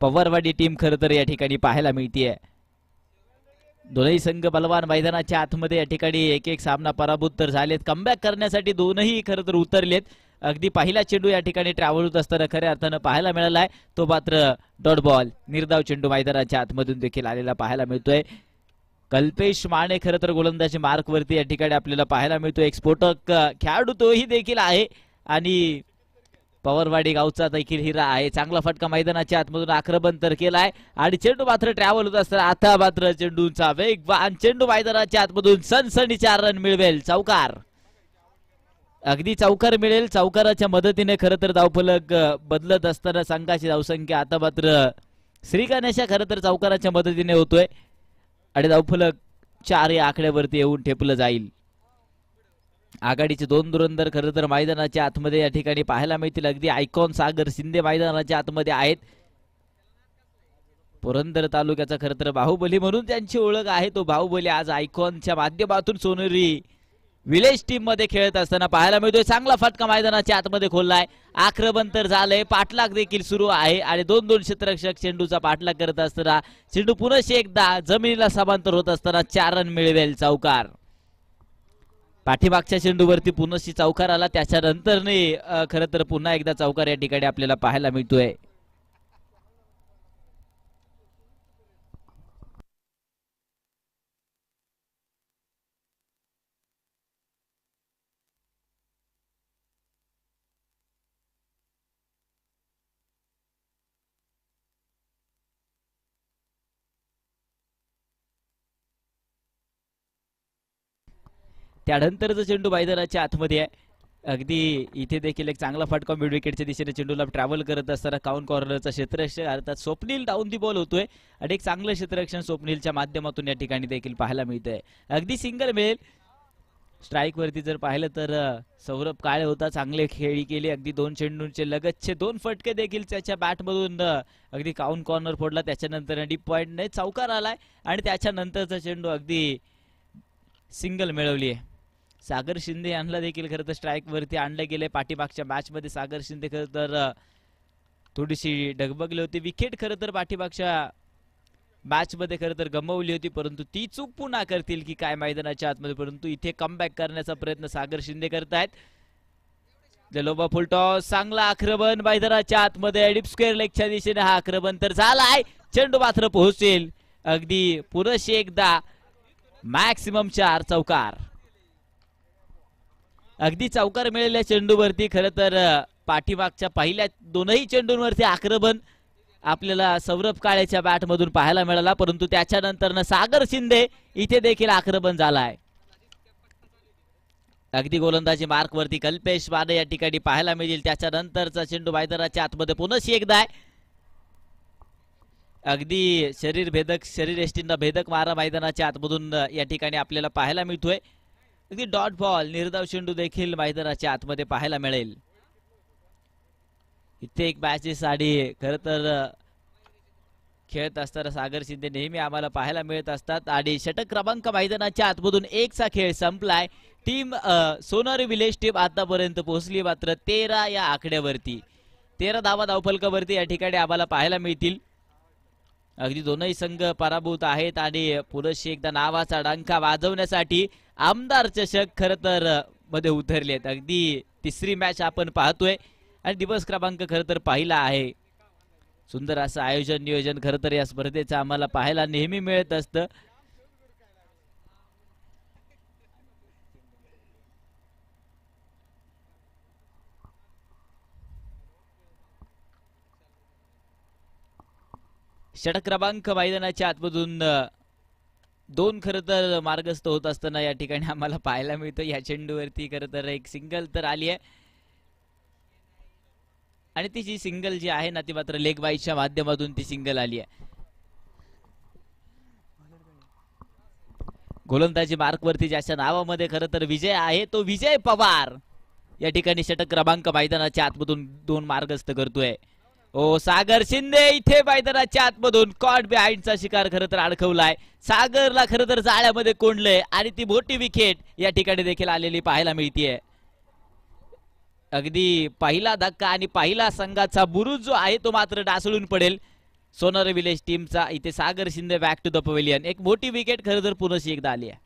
Pawarwadi team खरं तर या ठिकाणी पाहायला मिळतीये. दोनही संघ बलवान मैदानाच्या आतमध्ये या ठिकाणी एक एक सामना पराभूत तर झालेत. कमबॅक करण्यासाठी दोनही खरं तर उतरलेत. अगदी पहिला चेंडू या ठिकाणी ट्रॅव्हल होत असताना खऱ्या अर्थानं पाहायला मिळाला आहे. तो मात्र डॉट बॉल निर्धाव चेंडू मैदानाच्या आतमधून देखील आलेला पाहायला मिळतोय. कल्पेश माने खरं तर गोलंदाजी मार्क वरती या ठिकाणी आपल्याला पाहायला मिळतोय. एक स्फोटक खेळाडू तोही देखील आहे आणि पवारवाडी गावचा देखील हिरा आहे. चांगला फटका मैदानाच्या आतमधून आक्रमण तर केलाय आणि चेंडू मात्र ट्रॅव्हल होत असताना आता मात्र चेंडूचा वेगवान चेंडू मैदानाच्या आतमधून सनसनी 4 रन मिळवेल. चौकार, अगदी चौकार मिळेल. चौकाराच्या मदतीने खरं तर धावफलक बदलत असताना संघाची धावसंख्या आता मात्र श्रीगणेशा खरं तर चौकाराच्या मदतीने होतोय आणि धावफलक 4 या आकड्यावरती येऊन ठेपलं जाईल. आघाडीचे 2 धुरंधर खरं तर मैदानाच्या आतमध्ये या ठिकाणी पाहायला मिळतील. अगदी आयकॉन सागर शिंदे मैदानाच्या आतमध्ये आहेत. पुरंदर तालुक्याचा खरं तर बाहुबली म्हणून त्यांची ओळख आहे. तो बाहुबली आज आयकॉनच्या माध्यमातून सोनेरी विलेज टीम मध्ये खेळत असताना पाहायला मिळतोय. चांगला फटका मैदानाच्या आतमध्ये खोललाय. आक्रमण तर झालंय. पाठलाग देखील सुरू आहे आणि 2-2 क्षेत्ररक्षक चेंडूचा पाठलाग करत असताना चेंडू पुन्हा एकदा जमिनीला समांतर होत असताना 4 रन मिळवेल. चौकार, पाठीमागच्या चेंडूवरती पुन्हा चौकार आला. त्याच्यानंतरने खरं तर पुन्हा एकदा चौकार या ठिकाणी आपल्याला पाहायला मिळतोय. त्यानंतरचा चेंडू मैदानाच्या आतमध्ये आहे. अगदी इथे देखील एक चांगला फटका मिड विकेटच्या दिशेने चेंडूला ट्रॅव्हल करत असताना काउंट कॉर्नरचा क्षेत्ररक्षक अर्थात स्वप्नील डाऊन दी बॉल होतोय आणि एक चांगलं क्षेत्ररक्षण स्वप्नीलच्या माध्यमातून या ठिकाणी देखील पाहायला मिळतंय. अगदी सिंगल मिळेल. स्ट्राईक वरती जर पाहिलं तर सौरभ काळे होता. चांगले खेळी केली. अगदी 2 चेंडूंचे लगतचे 2 फटके देखील त्याच्या बॅटमधून अगदी काउंट कॉर्नर फोडला. त्याच्यानंतर डीप पॉइंटने चौकार आलाय आणि त्याच्यानंतरचा चेंडू अगदी सिंगल मिळवली आहे. सागर शिंदे यांना देखील खरं तर स्ट्राईक वरती आणलं गेले. पाठीमागच्या मॅच मध्ये सागर शिंदे खरं तर थोडीशी डगबगली होती. विकेट खरं तर पाठीमागच्या मॅच मध्ये खरं तर गमावली होती, परंतु ती चूक पुन्हा करतील की काय मैदानाच्या आतमध्ये. परंतु इथे कमबॅक करण्याचा प्रयत्न सागर शिंदे करतायत. जलोबा फुलटॉस, चांगला आक्रमण मैदानाच्या आतमध्ये डीप स्क्वेअर लेगच्या दिशेने हा आक्रमण तर झालाय. चेंडू मात्र पोहोचेल. अगदी पुनश्च एकदा मॅक्सिमम 4 चौकार. अगदी चौकार मिळालेल्या चेंडूवरती खरं तर पाठीमागच्या पहिल्या 2ही चेंडूंवरती आक्रमण आपल्याला सौरभ काळेच्या बॅटमधून पाहायला मिळाला, परंतु त्याच्यानंतर सागर शिंदे इथे देखील आक्रमण झालाय. अगदी गोलंदाजी मार्क वरती कल्पेश माने या ठिकाणी पाहायला मिळेल. त्याच्यानंतरचा चेंडू मैदानाच्या आतमध्ये पुन्हा एकदा आहे. अगदी शरीर एष्टींना भेदक मारा मैदानाच्या आतमधून या ठिकाणी आपल्याला पाहायला मिळतोय. अगदी डॉट बॉल निर्धाव चेंडू देखील मैदानाच्या आतमध्ये पाहायला मिळेल. इथे एक मॅचेस आणि खरं तर खेळत असताना सागर शिंदे नेहमी आम्हाला पाहायला मिळत असतात आणि षटक क्रमांक मैदानाच्या आतमधून 1चा खेळ संपलाय. टीम सोनारी विलेज टीम आतापर्यंत पोहोचली मात्र 13 या आकड्यावरती. 13 धावा धावफलकावरती या ठिकाणी आम्हाला पाहायला मिळतील. अगदी दोनही संघ पराभूत आहेत आणि पुनश्च एकदा नावाचा डंका वाजवण्यासाठी आमदार चषक खरं तर मध्ये उतरलेत. अगदी 3री मॅच आपण पाहतोय आणि दिवस क्रमांक खरं तर पहिला आहे. सुंदर असं आयोजन नियोजन खरं तर या स्पर्धेचं आम्हाला पाहायला नेहमी मिळत असतं. षटक क्रमांक मैदानाच्या आतमधून 2 खरं तर मार्गस्थ होत असताना या ठिकाणी आम्हाला पाहायला मिळतं. या चेंडूवरती खरं तर एक सिंगल तर आली आहे आणि ती जी सिंगल जी आहे ना ती मात्र लेग बाईच्या माध्यमातून ती सिंगल आली आहे. गोलंदाजी मार्क वरती ज्याच्या नावामध्ये खरं तर विजय आहे तो विजय पवार या ठिकाणी षटक क्रमांक मैदानाच्या आतमधून 2 मार्गस्थ करतोय. ओ सागर शिंदे इथे मैदानाच्या आतमधून कॉट बिहाइंडचा शिकार खरं तर अडकवलाय. सागरला खरं तर जाळ्यामध्ये कोंडलंय आणि ती मोठी विकेट या ठिकाणी देखील आलेली पाहायला मिळतीये. अगदी पहिला धक्का आणि पहिला संघाचा बुरुज जो आहे तो मात्र डासळून पडेल. सोनार विलेज टीमचा. इथे Sagar Shinde back to the pavilion. एक मोठी विकेट खरं तर पुनशी एकदा आली आहे.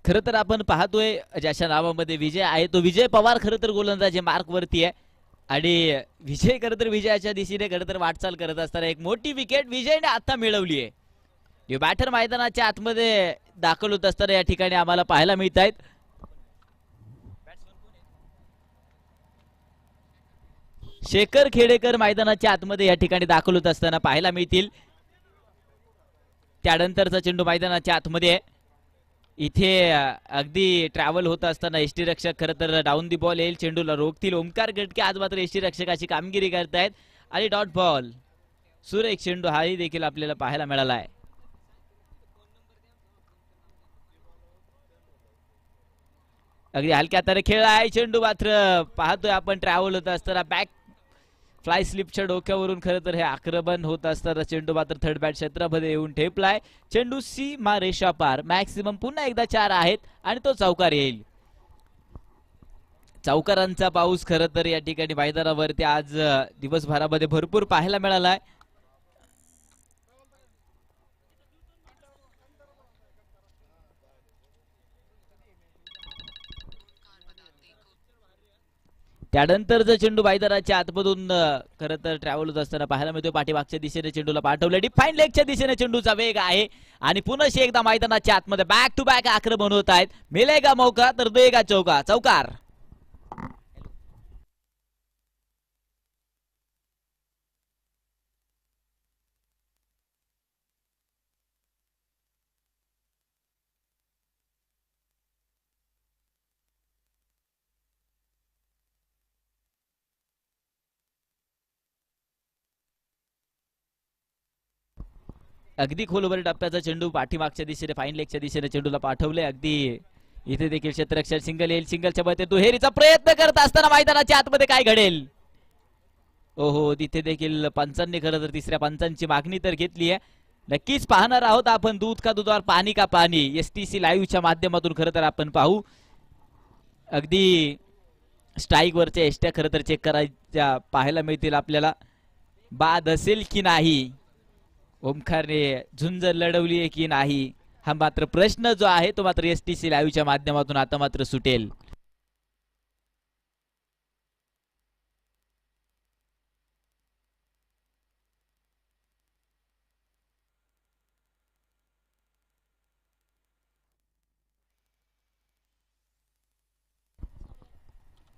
खरं तर आपण पाहतोय ज्याच्या नावामध्ये विजय आहे तो विजय पवार खरं तर गोलंदाजी मार्क वरती आहे आणि विजय खरं तर विजयाच्या दिशेने खरं तर वाटचाल करत असताना एक मोठी विकेट विजयने आता मिळवली आहे. बॅटर मैदानाच्या आतमध्ये दाखल होत असताना या ठिकाणी आम्हाला पाहायला मिळत आहेत. शेखर खेडेकर मैदानाच्या आतमध्ये या ठिकाणी दाखल होत असताना पाहायला मिळतील. त्यानंतरचा चेंडू मैदानाच्या आतमध्ये आहे. इथे अगदी ट्रॅव्हल होत असताना एसटी रक्षक खरं तर डाऊन दी बॉल येईल, चेंडूला रोखतील. ओमकार गटके आज मात्र एसटी रक्षकाची कामगिरी करतायत आणि डॉट बॉल. सुरेख चेंडू हाही देखील आपल्याला पाहायला मिळाला आहे. अगदी हलक्या हाताने खेळ आहे. चेंडू मात्र पाहतोय आपण ट्रॅव्हल होत असताना बॅक फ्लाय स्लिपच्या डोक्यावरून खरं तर हे आक्रमण होत असताना चेंडू मात्र थर्ड बॅट क्षेत्रामध्ये येऊन ठेपलाय. चेंडू सीमा रेषा पार. मॅक्सिमम पुन्हा एकदा 4 आहेत आणि तो चौकार येईल. चौकारांचा पाऊस खरं तर या ठिकाणी मैदानावरती आज दिवसभरामध्ये भरपूर पाहायला मिळालाय. त्यानंतरचा चेंडू मैदानाच्या आतमधून खरं तर ट्रॅव्हल होत असताना पाहायला मिळतोय. पाठीमागच्या दिशेने चेंडूला पाठवलं. डिफाईन लेगच्या दिशेने चेंडूचा वेग आहे आणि पुन्हा एकदा मैदानाच्या आतमध्ये बॅक टू बॅक आक्रमण होत आहेत. मिलेगा मौका तर देगा चौका. चौकार. अगदी खोलवर टप्प्याचा चेंडू पाठीमागच्या दिशेने फाईन लेगच्या दिशेने चेंडूला पाठवले. अगदी इथे देखील क्षेत्ररक्षक सिंगल येईल. सिंगलच्या मध्ये दुहेरीचा प्रयत्न करत असताना मैदानाच्या आतमध्ये काय घडेल. ओहो, तिथे देखील पंचांनी खरं तर तिसऱ्या पंचांची मागणी तर घेतली आहे. नक्कीच पाहणार आहोत आपण. दूध का दूध और पाणी का पाणी एसटीसी लाईव्हच्या माध्यमातून खरं तर आपण पाहू. अगदी स्ट्राईक वरच्या एसट्या खरं तर चेक करायच्या पाहायला मिळतील आपल्याला. बाद असेल की नाही, ओमकारने झुंज लढवली आहे की नाही, हा मात्र प्रश्न जो आहे तो मात्र एसटीसी लाईव्हच्या माध्यमातून आता मात्र सुटेल.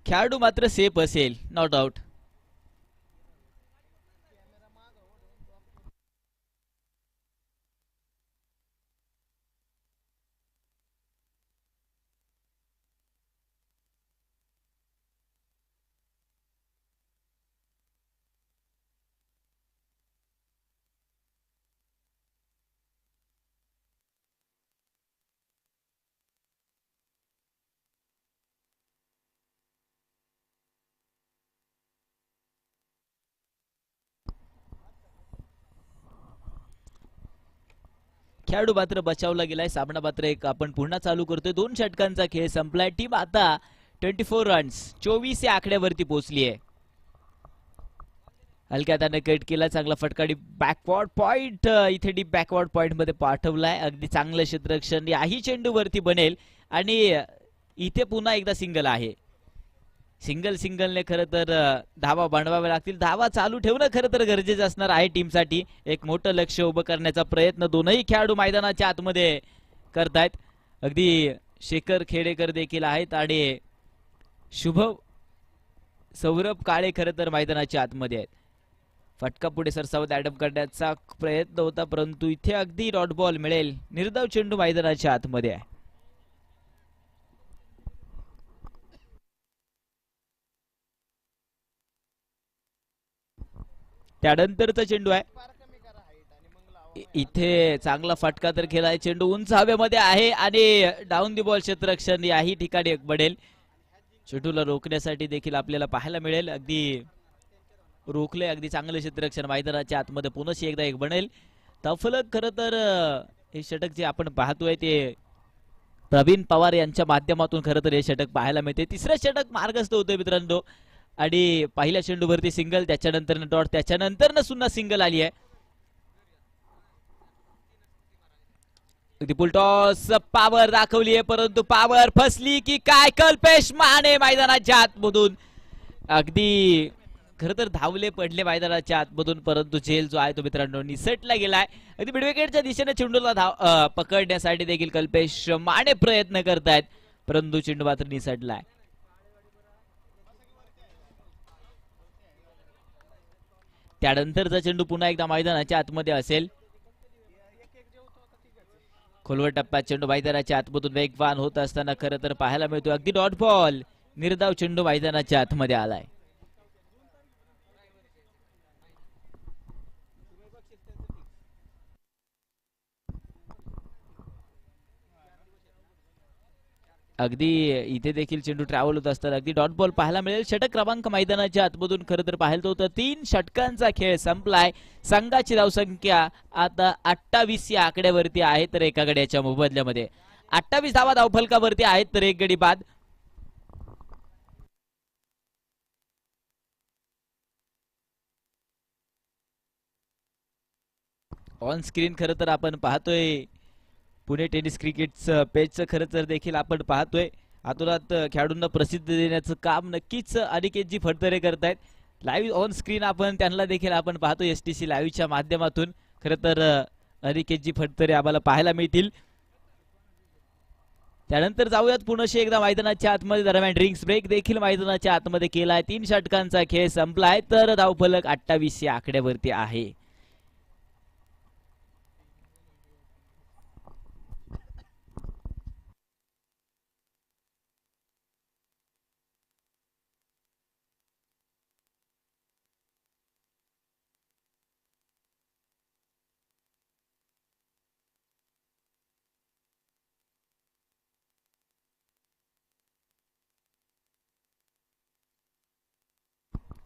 खेळाडू मात्र सेफ असेल, नो डाऊट. खेळाडू मात्र बचावला गेलाय. सामना मात्र एक आपण पुन्हा चालू करतोय. 2 षटकांचा खेळ संपलाय. टीम आता 24 रन्स 24 या आकड्यावरती पोहोचली आहे. हलक्या हाताने कट केला. चांगला फटका डीप बॅकवर्ड पॉइंट. इथे डीप बॅकवर्ड पॉइंट मध्ये पाठवलाय. अगदी चांगलं क्षेत्ररक्षण याही चेंडूवरती बनेल आणि इथे पुन्हा एकदा सिंगल आहे. सिंगलने खरं तर धावा बनवावे लागतील. धावा चालू ठेवणं खरं तर गरजेचं असणार आहे टीमसाठी. एक मोठं लक्ष उभं करण्याचा प्रयत्न दोनही खेळाडू मैदानाच्या आतमध्ये करतायत. अगदी शेखर खेडेकर देखील आहेत आणि शुभ सौरभ काळे खरं तर मैदानाच्या आतमध्ये आहेत. फटका पुढे सरसावत ऍडम करण्याचा प्रयत्न होता परंतु इथे अगदी डॉट बॉल मिळेल. निर्धाव चेंडू मैदानाच्या आतमध्ये आहे. त्यानंतरचा चेंडू आहे. इथे चांगला फटका तर खेळाय. चेंडू उंच हवेमध्ये आहे आणि डाऊन दी बॉल क्षेत्ररक्षण याही ठिकाणी बनेल. चेंडूला रोखण्यासाठी देखील आपल्याला पाहायला मिळेल. अगदी रोखले, अगदी चांगले क्षेत्ररक्षण मैदानाच्या आतमध्ये पुन्हा एकदा एक बनेल तफलक. खरं तर हे षटक जे आपण पाहतोय ते प्रवीण पवार यांच्या माध्यमातून खरं तर हे षटक पाहायला मिळते. तिसरं षटक मार्गस्थ होतोय मित्रांनो आणि पहिल्या चेंडूवरती सिंगल, त्याच्यानंतर डॉट, त्याच्यानंतर सुद्धा सिंगल आली आहे. टॉस पावर दाखवली आहे परंतु पावर फसली की काय. कल्पेश माने मैदानाच्या आतमधून अगदी खरं तर धावले, पडले मैदानाच्या आतमधून परंतु झेल जो आहे तो मित्रांनो निसटला गेलाय. अगदी मिडविकेटच्या दिशेने चेंडूला पकडण्यासाठी देखील कल्पेश माने प्रयत्न करतायत परंतु चेंडू मात्र निसटलाय. त्यानंतरचा चेंडू पुन्हा एकदा मैदानाच्या आतमध्ये असेल. खोलवर टप्प्यात चेंडू मैदानाच्या आतमधून वेगवान होत असताना खरं तर पाहायला मिळतो अगदी डॉट बॉल. निर्धाव चेंडू मैदानाच्या आतमध्ये आलाय. अगदी इथे देखील चेंडू ट्रॅव्हल होत असतात. अगदी डॉट बॉल पाहायला मिळेल. षटक क्रमांक मैदानाच्या आतमधून खरं तर पाहायला होतं. 3 षटकांचा खेळ संपलाय. संघाची धावसंख्या आता 28 या आकड्यावरती आहे तर एका गड्याच्या मोबदल्यामध्ये 28 धावा धावफलकावरती आहेत तर एक गडी बाद. ऑन स्क्रीन खरं तर आपण पाहतोय पुणे टेनिस क्रिकेटचं पेजचं खरं तर देखील आपण पाहतोय. आतोरात खेळाडूंना प्रसिद्ध देण्याचं काम नक्कीच अनिकेतजी फडतरे करतायत. लाईव्ह ऑन स्क्रीन आपण त्यांना देखील आपण पाहतो STC लाईव्हच्या माध्यमातून. खरं तर अनिकेतजी फडतरे आम्हाला पाहायला मिळतील. त्यानंतर जाऊयात पुन्हा एकदा मैदानाच्या आतमध्ये. दरम्यान ड्रिंक्स ब्रेक देखील मैदानाच्या आतमध्ये केलाय. 3 षटकांचा खेळ संपलाय तर धावफलक 28 या आकड्यावरती आहे.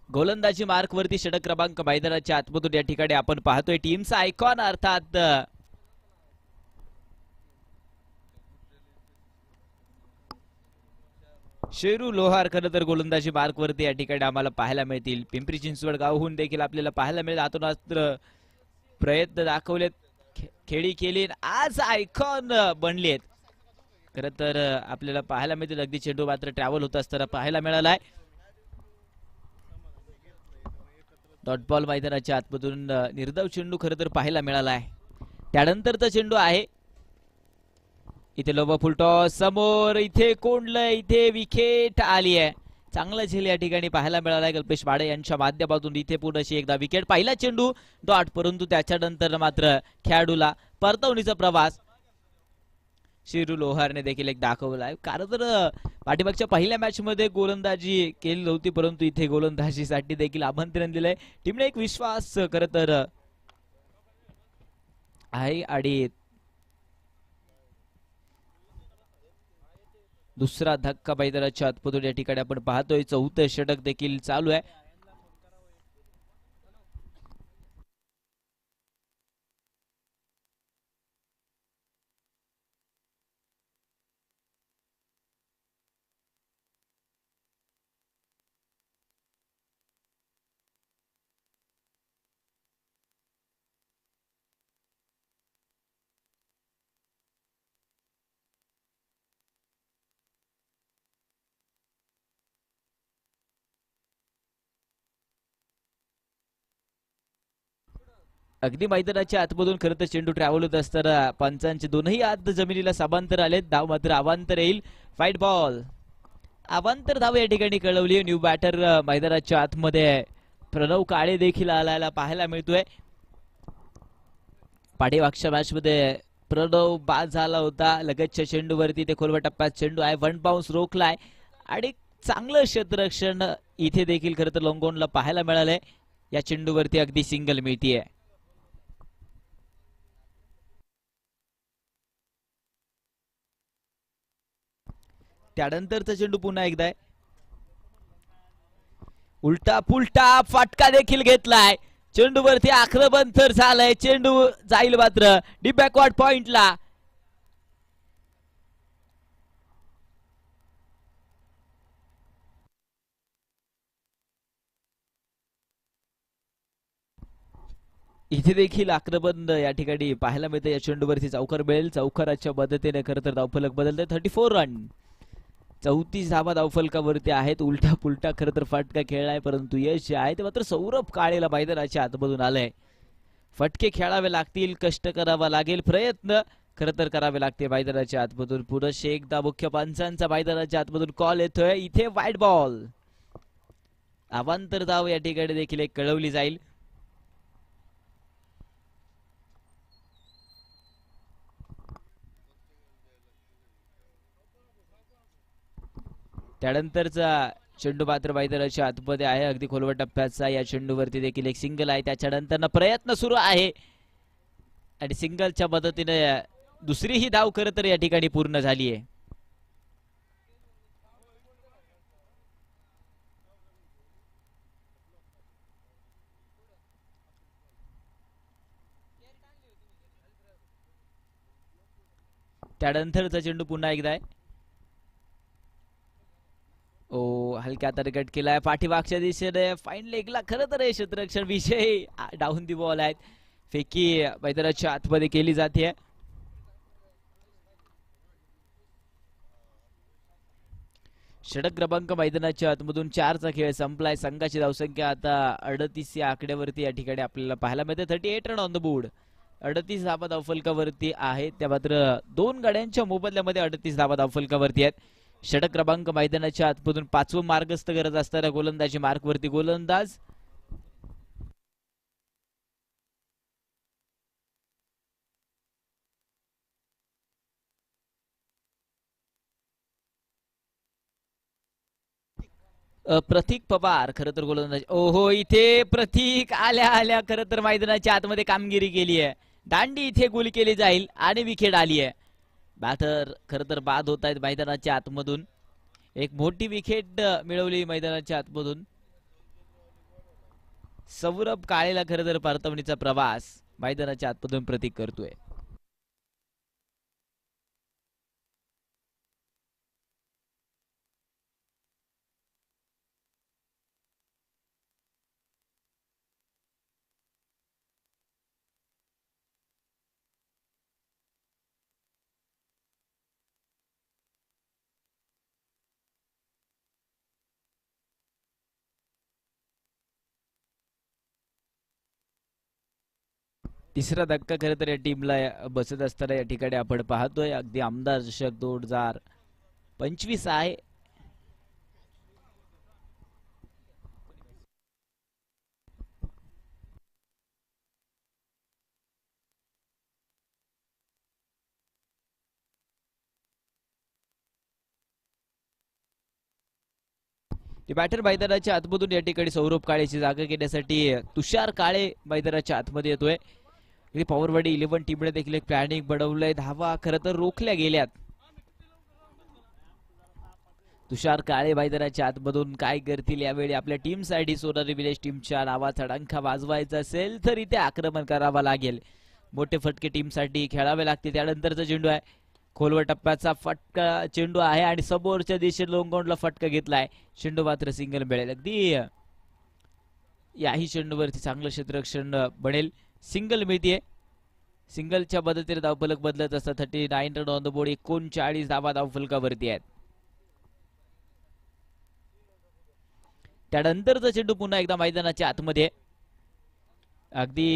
गोलंदाजी मार्क वरती षटक क्रमांक मैदानाच्या आतमधून या ठिकाणी आपण पाहतोय टीमचा आयकॉन अर्थात शेरू लोहार खरं तर गोलंदाजी मार्क वरती या ठिकाणी आम्हाला पाहायला मिळतील. पिंपरी चिंचवड गावहून देखील आपल्याला पाहायला मिळेल. आतून प्रयत्न दाखवलेत, खेळी केली, आज आयकॉन बनलेत. खरं तर आपल्याला पाहायला मिळतील. अगदी चेंडू मात्र ट्रॅव्हल होत असताना पाहायला मिळालाय. डॉट बॉल मैदानाच्या आतमधून निर्धाव चेंडू खरं तर पाहायला मिळालाय. त्यानंतरचा चेंडू आहे इथे लोबा फुलटॉस समोर, इथे कोंडलंय, इथे विकेट आली आहे. चांगला झेल या ठिकाणी पाहायला मिळालाय कल्पेश माडे यांच्या माध्यमातून. इथे पुन्हा एकदा विकेट. पहिला चेंडू डॉट परंतु त्याच्यानंतर मात्र खेळाडूला परतवणीचा प्रवास शिरू लोहारने देखील एक दाखवलाय. कारण तर पाठीमागच्या पहिल्या मॅच मध्ये गोलंदाजी केली नव्हती परंतु इथे गोलंदाजीसाठी देखील आमंत्रण दिलंय. टीमने एक विश्वास खरं तर आहे. आणि दुसरा धक्का मैदानाच्या आतमधून या ठिकाणी आपण पाहतोय. 4थं षटक देखील चालू आहे. अगदी मैदानाच्या आतमधून खरं तर चेंडू ट्रॅव्हल होत असताना पंचांचे दोनही हात जमिनीला समांतर आले. धाव मात्र अवांतर येईल. फाईट बॉल अवांतर धाव या ठिकाणी कळवली. न्यू बॅटर मैदानाच्या आतमध्ये प्रणव काळे देखील आलायला पाहायला मिळतोय. पाठीमागच्या मॅच मध्ये प्रणव बाद झाला होता. लगतच्या चेंडूवरती ते खोलवर टप्प्यात चेंडू आहे. 1 बाउन्स रोखलाय आणि चांगलं क्षेत्ररक्षण इथे देखील खरं तर लोंगोनला पाहायला मिळालंय. या चेंडूवरती अगदी सिंगल मिळतीये. त्यानंतरचा चेंडू पुन्हा एकदा आहे. उलटा पुलटा फटका देखील घेतलाय. चेंडूवरती आक्रमण तर झालंय. चेंडू जाईल मात्र डीप बॅकवर्ड पॉइंटला. इथे देखील आक्रमण या ठिकाणी पाहायला मिळतं. या चेंडूवरती चौकार मिळेल. चौकाराच्या मदतीने खरं तर धावफलक बदलतोय. 34 रन, 34 धावा धावफलकावरती आहेत. उलटा पुलटा खरं तर फटका खेळलाय, परंतु यश जे आहे ते मात्र सौरभ काळेला मैदानाच्या आतमधून आलंय. फटके खेळावे लागतील, कष्ट करावा लागेल, प्रयत्न खरं तर करावे लागते मैदानाच्या आतमधून. पुरुष एकदा मुख्य पंचांचा मैदानाच्या आतमधून कॉल येतोय. इथे वाईट बॉल, अवांतर धाव या ठिकाणी देखील एक कळवली जाईल. त्यानंतरचा चेंडू मात्र मैदानाच्या आतमध्ये आहे, अगदी खोलवर टप्प्याचा. या चेंडूवरती देखील एक सिंगल आहे. त्याच्यानंतर प्रयत्न सुरू आहे आणि सिंगलच्या मदतीने दुसरी ही धाव खरं तर या ठिकाणी पूर्ण झाली आहे. त्यानंतरचा चेंडू पुन्हा एकदा आहे. ओ, हलक्या तरकट केलाय पाठीमागच्या दिशेने. फाईन लेगला खरं तर हे क्षेत्ररक्षण विषय डाऊन दी बॉल आहेत. फेकी मैदानाच्या आतमध्ये केली जाते. षटक क्रमांक मैदानाच्या आतमधून 4चा खेळ संपलाय. संघाची धावसंख्या आता 38 या आकड्यावरती या ठिकाणी आपल्याला पाहायला मिळते. 38 रन ऑन द बोर्ड. 38 धावा धावफलकावरती आहेत. त्या मात्र 2 गाड्यांच्या मोबदल्यामध्ये 38 धावा धावफलकावरती आहेत. षटक क्रमांक मैदानाच्या आतमधून 5वं मार्गस्थ करत असताना गोलंदाजी मार्कवरती गोलंदाज प्रतीक पवार खरं तर गोलंदाज. ओहो, इथे प्रतीक आल्या आल्या खरं तर मैदानाच्या आतमध्ये कामगिरी केली आहे. दांडी इथे गोल केली जाईल आणि विकेट आली आहे. बॅटर खरं तर बाद होत आहेत मैदानाच्या आतमधून. एक मोठी विकेट मिळवली मैदानाच्या आतमधून. सौरभ काळेला खरं तर परतवणीचा प्रवास मैदानाच्या आतमधून प्रतीक करतोय. तिसरा धक्का खरं तर या टीमला बसत असताना या ठिकाणी आपण पाहतोय. अगदी आमदार चषक 2025 आहे. बॅटर मैदानाच्या आतमधून या ठिकाणी सौरभ काळेची जागा घेण्यासाठी तुषार काळे मैदानाच्या आतमध्ये येतोय. पॉवरवाडी 11 टीमने देखील एक प्लॅनिंग बनवलंय. धावा खरं तर रोखल्या गेल्यात. तुषार काळे मैदानाच्या आतमधून काय करतील यावेळी. आपल्या टीमसाठी सोनारी विलेज टीमच्या नावाचा डंका वाजवायचा असेल तर इथे आक्रमण करावं लागेल. मोठे फटके टीमसाठी खेळावे लागतील. त्यानंतरचा चेंडू आहे, खोलवर टप्प्याचा फटका चेंडू आहे आणि समोरच्या दिशेने लोंगॉनला फटका घेतलाय. चेंडू मात्र सिंगल मिळेल. अगदी याही चेंडूवरती चांगलं क्षेत्ररक्षण बनेल. सिंगल मिळतीये. सिंगलच्या मदतीने धावफलक बदलत असतात. 39 रन ऑन द बोर्ड. 39 धावा धावफलकावरती आहेत. त्यानंतरचा चेंडू पुन्हा एकदा मैदानाच्या आतमध्ये. अगदी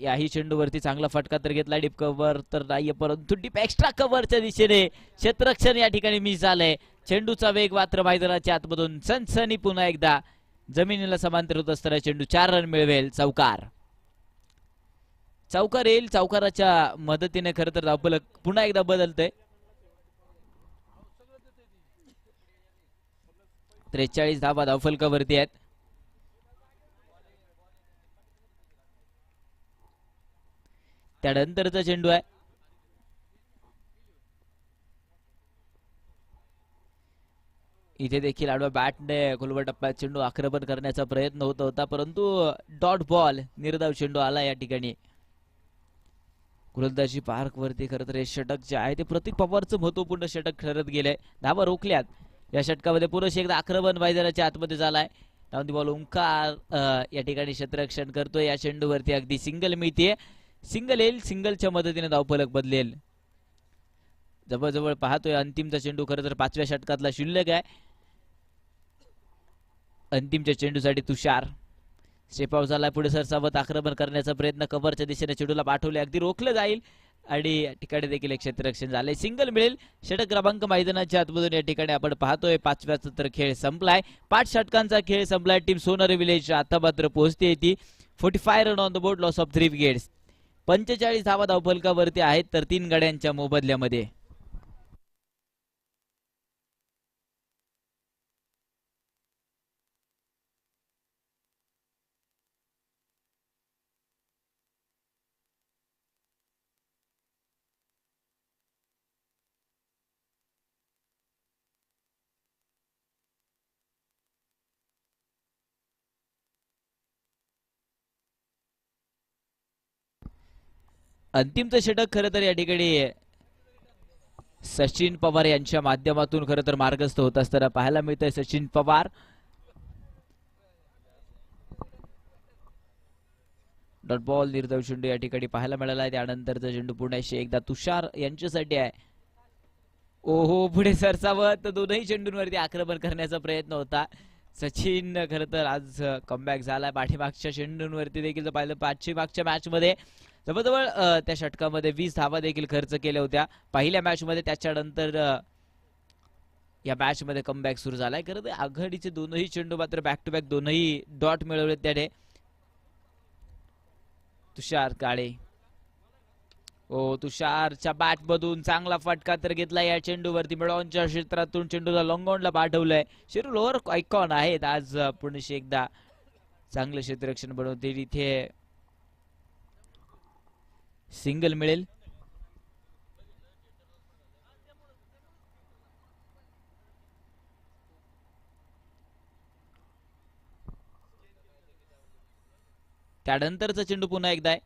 याही चेंडूवरती चांगला फटका तर घेतला. डीप कव्हर तर नाहीये, परंतु डीप एक्स्ट्रा कव्हरच्या दिशेने क्षेत्ररक्षण या ठिकाणी मिस झालंय. चेंडूचा वेग मात्र मैदानाच्या आतमधून सनसनी पुन्हा एकदा जमिनीला समांतर होत असताना चेंडू 4 रन मिळवेल. चौकार, चौकार येईल. चौकाराच्या मदतीने खरं तर धावफलक पुन्हा एकदा बदलतंय. 43 धावा धावफलकावरती आहेत. त्यानंतरचा चेंडू आहे, इथे देखील आडव्या बॅटने खोलवर टप्प्यात चेंडू आक्रमण करण्याचा प्रयत्न होत होता, परंतु डॉट बॉल निर्धाव चेंडू आला या ठिकाणी. गोलंदाजी पार्क वरती खरं तर हे षटक जे आहे ते प्रतीक पवारचं महत्वपूर्ण षटक ठरत गेलंय. धावा रोखल्यात या षटकामध्ये. पुरुष एकदा आक्रमण मैदानाच्या आतमध्ये झालाय. डाऊन बॉल ओंकार या ठिकाणी क्षेत्ररक्षण करतोय. या चेंडूवरती अगदी सिंगल मिळतीये. सिंगल येईल, सिंगलच्या मदतीने धावफलक बदलेल. जवळजवळ पाहतोय अंतिमचा चेंडू खरं तर 5व्या षटकातला शिल्लक आहे. अंतिमच्या चेंडूसाठी तुषार स्टेप आउट झाला. पुढे सरसावत आक्रमण करण्याचा प्रयत्न कव्हरच्या दिशेने चेंडूला पाठवले. अगदी रोखलं जाईल आणि या ठिकाणी देखील एक क्षेत्ररक्षण झाले. सिंगल मिळेल. षटक क्रमांक मैदानाच्या आतमधून या ठिकाणी आपण पाहतोय. 5व्याचा तर खेळ संपलाय. 5 षटकांचा खेळ संपलाय. टीम सोनारी विलेज आता मात्र पोहोचते ती 45 run on the board, loss of 3 wickets. 45 धावा धावफलकावरती आहेत तर 3 गड्यांच्या मोबदल्यामध्ये. अंतिमचं षटक खरं तर या ठिकाणी सचिन पवार यांच्या माध्यमातून खरं तर मार्गस्थ होत असताना पाहायला मिळतंय. सचिन पवार डॉट बॉल निर्धाव चेंडू या ठिकाणी पाहायला मिळाला आहे. त्यानंतरचा चेंडू पुन्हा एकदा तुषार यांच्यासाठी आहे. ओहो, पुढे सरसावत दोनही चेंडूंवरती आक्रमण करण्याचा प्रयत्न होता. सचिन खरं तर आज कमबॅक झालाय. पाठीमागच्या चेंडूंवरती देखील जर पाहिलं मागच्या मॅच मध्ये जवळजवळ त्या षटकामध्ये 20 धावा देखील खर्च केल्या होत्या पहिल्या मॅच मध्ये. त्याच्यानंतर या मॅच मध्ये कमबॅक सुरू झालाय. खरं तर आघाडीचे दोनही चेंडू मात्र बॅक टू बॅक दोनही डॉट मिळवले त्याने. तुषार काळे, ओ तुषारच्या बॅट मधून चांगला फटका तर घेतला या चेंडूवरती. मिडॉनच्या क्षेत्रातून चेंडूला लॉंगॉनला पाठवलंय. शिरूर ओव्हर आयकॉन आहेत आज. पुन्हा एकदा चांगलं क्षेत्ररक्षण बनवतील. इथे सिंगल मिळेल. त्यानंतरचा चेंडू पुन्हा एकदा आहे.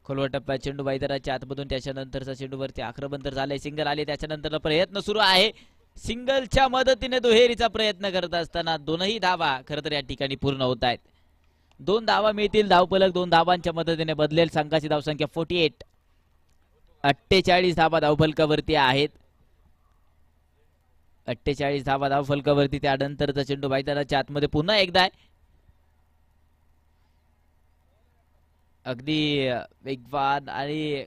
खोलवर टप्प्यात चेंडू मैदानाच्या आतमधून. त्याच्यानंतरचा चेंडूवरती आक्रमण तर झालंय. सिंगल आले. त्याच्यानंतर प्रयत्न सुरू आहे. सिंगलच्या मदतीने दुहेरीचा प्रयत्न करत असताना दोनही धावा खरं तर या ठिकाणी पूर्ण होत आहेत. 2 धावा मिळतील. धावफलक 2 धावांच्या मदतीने बदलेल. संघाची धावसंख्या 48. 48 धावा धावफलकावरती आहेत. 48 धावा धावफलकावरती. त्यानंतरचा चेंडू मैदानाच्या आतमध्ये पुन्हा एकदा आहे. अगदी वेगवान आणि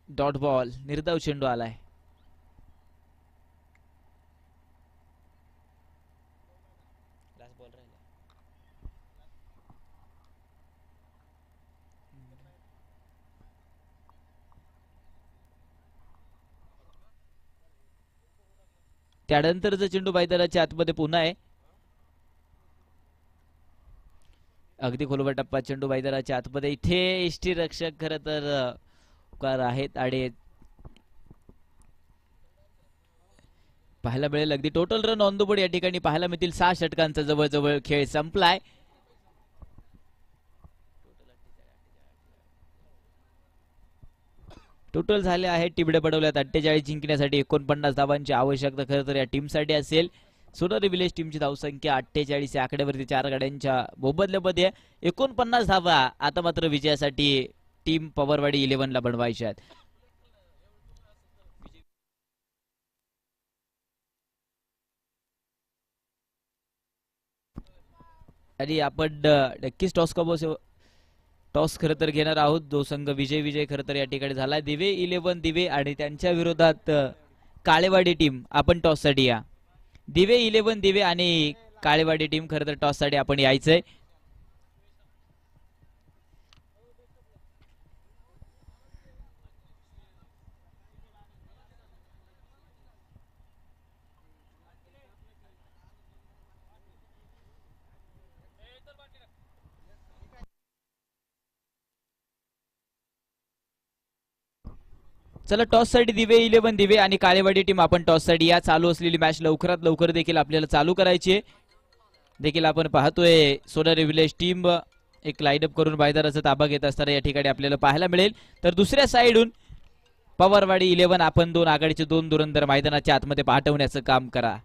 डॉट बॉल निर्धाव चेंडू आलाय. त्यानंतरचा चेंडू मैदानाच्या आतमध्ये पुन्हा आहे. अगदी खोलवर टप्पा चेंडू मैदानाच्या आतमध्ये. इथे यष्टी रक्षक खरं तर आहेत आणि पाहायला मिळेल. अगदी total run on the board या ठिकाणी पाहायला मिळतील. 6 षटकांचा जवळजवळ खेळ संपलाय. टोटल झाले आहेत टिबडे पडवल्यात 48 जिंकण्यासाठी. 49 धावांची आवश्यकता खरं तर या टीमसाठी असेल. सोनारी विलेज टीमची धावसंख्या 48 या आकड्यावरती 4 गाड्यांच्या मोबदल्यामध्ये 49 धावा आता मात्र विजयासाठी टीम पवारवाडी 11 ला बनवायच्या आहेत. आणि आपण नक्कीच टॉस खरं तर घेणार आहोत. जो संघ विजय खरं तर या ठिकाणी झालाय. दिवे 11 दिवे आणि त्यांच्या विरोधात काळेवाडी टीम. आपण टॉस साठी या. दिवे 11 दिवे आणि काळेवाडी टीम खरं तर टॉस साठी आपण यायचंय. चला टॉस साठी दिवे 11 दिवे आणि काळेवाडी टीम आपण टॉस साठी या. चालू असलेली मॅच लवकरात लवकर देखील आपल्याला चालू करायची आहे. देखील आपण पाहतोय सोनारी विलेज टीम एक लाईनअप करून मैदानाचा ताबा घेत असताना या ठिकाणी आपल्याला पाहायला मिळेल. तर दुसऱ्या साईडहून पवारवाडी 11 आपण दोन आघाडीचे दोन धुरंधर मैदानाच्या आतमध्ये पाठवण्याचं काम करा.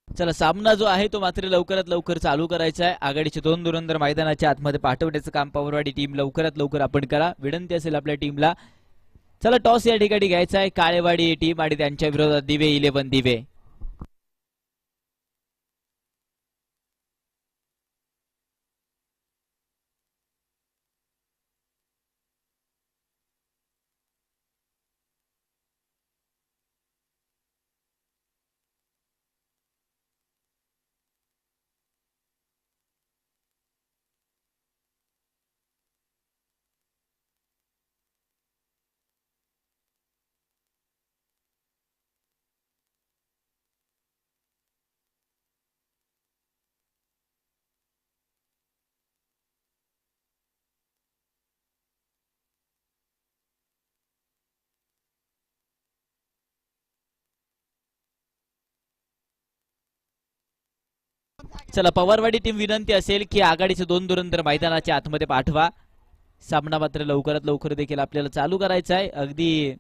चला सामना जो आहे तो मात्र लवकरात लवकर चालू करायचा आहे. आघाडीचे दोन धुरंधर मैदानाच्या आतमध्ये पाठवण्याचं काम पवारवाडी टीम लवकरात लवकर आपण करा. विनंती असेल आपल्या टीमला. चला टॉस या ठिकाणी घ्यायचा आहे काळेवाडी टीम आणि त्यांच्या विरोधात दिवे 11 दिवे. चला पवारवाडी टीम विनंती असेल की आघाडीचे दोन धुरंधर मैदानाच्या आतमध्ये पाठवा. सामना मात्र लवकरात लवकर देखील आपल्याला चालू करायचा आहे. अगदी